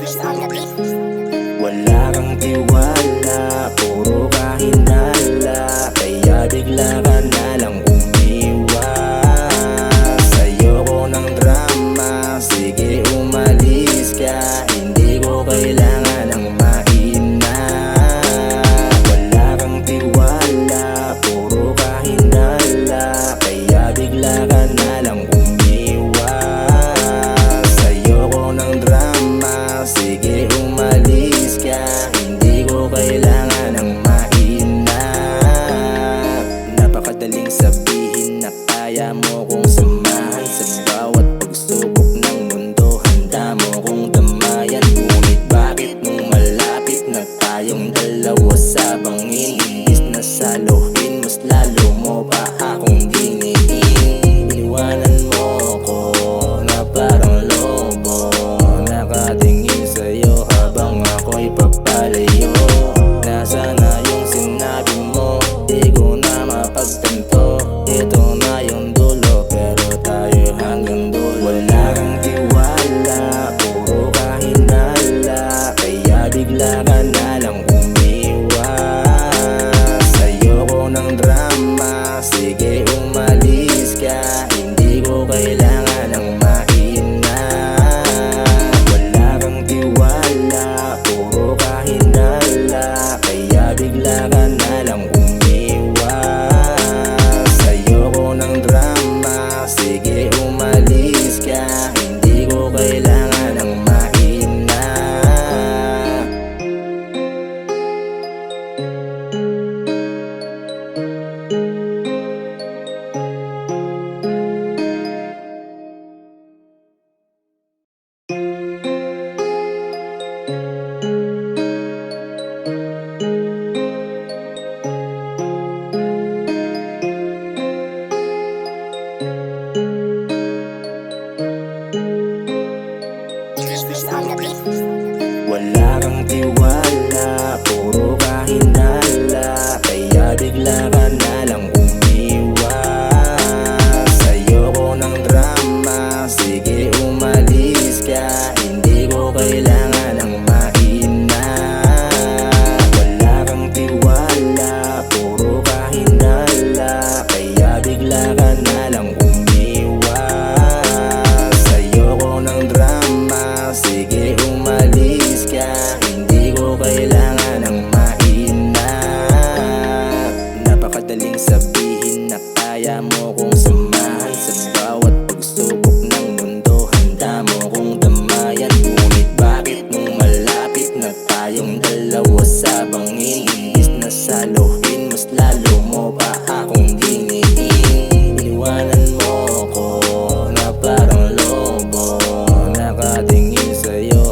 Wala kang tiwala, puro kahinala, kaya bigla ka na lang umiwas. Ayoko ng drama, sige umalis ka, hindi ko kailangan ng mahina. Wala kang tiwala, puro kahinala, kaya bigla ka na lang umiwas. Ayoko ng drama, sige umalis ka, hindi ko kailangan ng mahina. Napakadaling sabihin na kaya mo kong samahan sa bawat pagsubok ng mundo, handa mo kong damayan. Ngunit bakit nung malapit na tayong dalawa sa bangin, imbis na saluhin, mas lalo mo pa akong diniin. Iniwanan mo ko na parang lobo, nakatingin sa'yo habang ako'y papalayo. Nasaan na yung sinabi mo, di ko na mapagtanto. Ito na yung dulo, pero tayo hanggang dulo. Wala kang tiwala, puro kahinala, kaya bigla ka na lang umiwas. Ayoko ng drama, sige umalis ka, hindi ko kailangan ng mahina. Wala kang tiwala, puro kahinala, kaya bigla ka na lang umiwas. Ayoko ng drama, sige umalis ka, hindi ko kailangan ng mahina. Wala kang tiwala, puro kahinala, kaya bigla ka na lang umiwas. Ayoko ng drama, sige umalis ka, hindi ko kailangan ng mahina. Wala kang tiwala, puro kahinala, kaya bigla ka na lang umiwas. Ayoko ng drama, sige umalis ka, hindi ko kailangan ng mahina. Napakadaling sabihin na kaya mo kong samahan sa bawat pagsubok ng mundo, handa mo kong damayan. Ngunit bakit nung malapit na tayong dalawa sa bangin, imbis na saluhin, mas lalo mo pa akong diniin. Iniwanan mo ko na parang lobo, nakatingin sa'yo